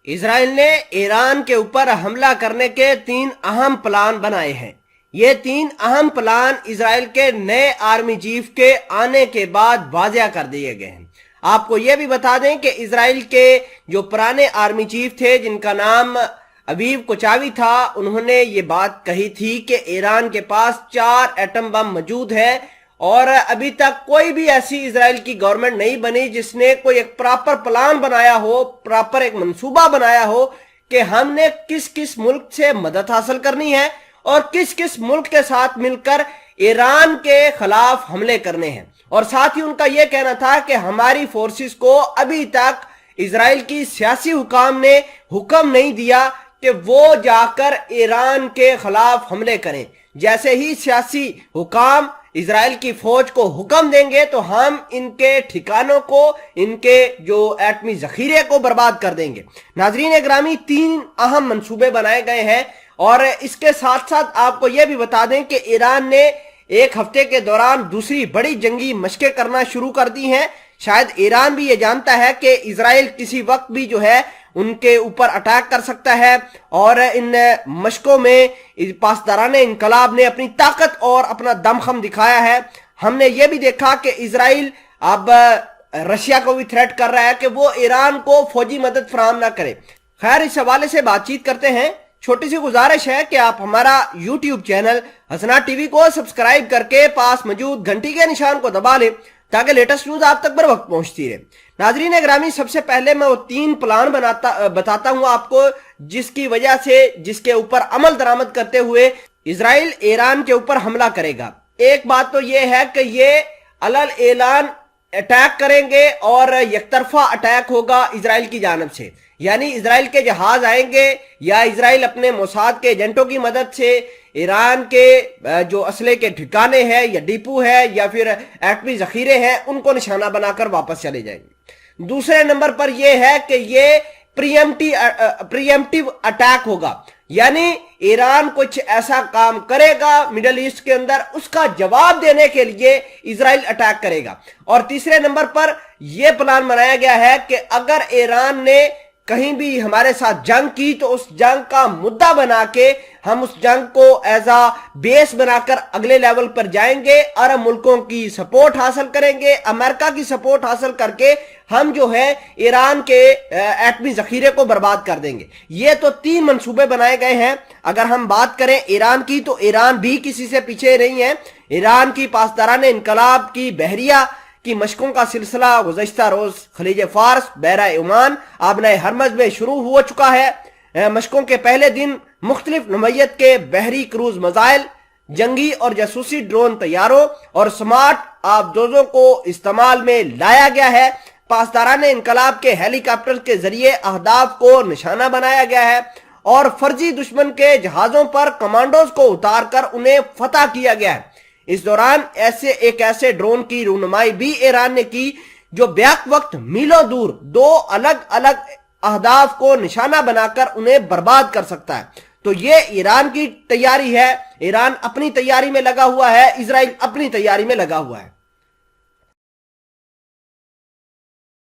اسرائیل نے ایران کے اوپر حملہ کرنے کے 3 اہم پلان بنائے ہیں۔ یہ 3 اہم پلان اسرائیل کے نئے آرمی چیف کے آنے کے بعد واضح کر دیے گئے ہیں۔ آپ کو یہ بھی بتا دیں کہ اسرائیل کے جو پرانے آرمی چیف تھے جن کا نام ابیو کوچاوی تھا، انہوں نے یہ بات کہی تھی کہ ایران کے پاس 4 ایٹم بم موجود ہے، اور ابھی تک کوئی بھی ایسی اسرائیل کی گورنمنٹ نہیں بنی جس نے کوئی ایک پراپر پلان بنایا ہو، پراپر ایک منصوبہ بنایا ہو کہ ہم نے کس کس ملک سے مدد حاصل کرنی ہے اور کس کس ملک کے ساتھ مل کر ایران کے خلاف حملے کرنے ہیں۔ اور ساتھ ہی ان کا یہ کہنا تھا کہ ہماری فورسز کو ابھی تک اسرائیل کی سیاسی حکام نے حکم نہیں دیا کہ وہ جا کر ایران کے خلاف حملے کریں۔ جیسے ہی سیاسی حکام اسرائیل کی فوج کو حکم دیں گے تو ہم ان کے ٹھکانوں کو، ان کے جو ایٹمی ذخیرے کو برباد کر دیں گے۔ ناظرین گرامی، 3 اہم منصوبے بنائے گئے ہیں، اور اس کے ساتھ ساتھ آپ کو یہ بھی بتا دیں کہ ایران نے 1 ہفتے کے دوران دوسری بڑی جنگی مشقیں کرنا شروع کر دی ہیں۔ شاید ایران بھی یہ جانتا ہے کہ اسرائیل کسی وقت بھی جو ہے ان کے اوپر اٹیک کر سکتا ہے، اور ان مشقوں میں پاسداران انقلاب نے اپنی طاقت اور اپنا دمخم دکھایا ہے۔ ہم نے یہ بھی دیکھا کہ اسرائیل اب رشیا کو بھی تھریٹ کر رہا ہے کہ وہ ایران کو فوجی مدد فراہم نہ کرے۔ خیر، اس حوالے سے بات چیت کرتے ہیں۔ چھوٹی سی گزارش ہے کہ آپ ہمارا یوٹیوب چینل حسنات ٹی وی کو سبسکرائب کر کے پاس موجود گھنٹی کے نشان کو دبا لیں تاکہ لیٹسٹ نیوز آپ تک بر وقت پہنچتی رہے۔ ناظرین گرامی، سب سے پہلے میں وہ 3 پلان بتاتا ہوں آپ کو جس کی وجہ سے، جس کے اوپر عمل درآمد کرتے ہوئے اسرائیل ایران کے اوپر حملہ کرے گا۔ ایک بات تو یہ ہے کہ یہ علل اعلان اٹیک کریں گے، اور یک طرفہ اٹیک ہوگا اسرائیل کی جانب سے، یعنی اسرائیل کے جہاز آئیں گے یا اسرائیل اپنے موساد کے ایجنٹوں کی مدد سے ایران کے جو اسلحے کے ٹھکانے ہیں یا ڈیپو ہے یا پھر ایٹمی ذخیرے ہیں ان کو نشانہ بنا کر واپس چلے جائیں گے۔ دوسرے نمبر پر یہ ہے کہ یہ پریمپٹیو اٹیک ہوگا، یعنی ایران کچھ ایسا کام کرے گا مڈل ایسٹ کے اندر، اس کا جواب دینے کے لیے اسرائیل اٹیک کرے گا۔ اور تیسرے نمبر پر یہ پلان بنایا گیا ہے کہ اگر ایران نے کہیں بھی ہمارے ساتھ جنگ کی تو اس جنگ کا مدعا بنا کے ہم اس جنگ کو ایز اے بیس بنا کر اگلے لیول پر جائیں گے، عرب ملکوں کی سپورٹ حاصل کریں گے، امریکہ کی سپورٹ حاصل کر کے ہم جو ہے ایران کے ایٹمی ذخیرے کو برباد کر دیں گے۔ یہ تو 3 منصوبے بنائے گئے ہیں۔ اگر ہم بات کریں ایران کی تو ایران بھی کسی سے پیچھے نہیں ہے۔ ایران کی پاسداران انقلاب کی بحریہ کی مشقوں کا سلسلہ گزشتہ روز خلیج فارس، بحیرہ عمان، آبنائے ہرمز میں شروع ہو چکا ہے۔ مشقوں کے پہلے دن مختلف نوعیت کے بحری کروز میزائل، جنگی اور جاسوسی ڈرون طیاروں اور سمارٹ آبدوزوں کو استعمال میں لایا گیا ہے۔ پاسداران انقلاب کے ہیلی کاپٹر کے ذریعے اہداف کو نشانہ بنایا گیا ہے، اور فرضی دشمن کے جہازوں پر کمانڈوز کو اتار کر انہیں فتح کیا گیا ہے۔ اس دوران ایسے ڈرون کی رونمائی بھی ایران نے کی جو بیک وقت میلوں دور 2 الگ الگ اہداف کو نشانہ بنا کر انہیں برباد کر سکتا ہے۔ تو یہ ایران کی تیاری ہے، ایران اپنی تیاری میں لگا ہوا ہے، اسرائیل اپنی تیاری میں لگا ہوا ہے۔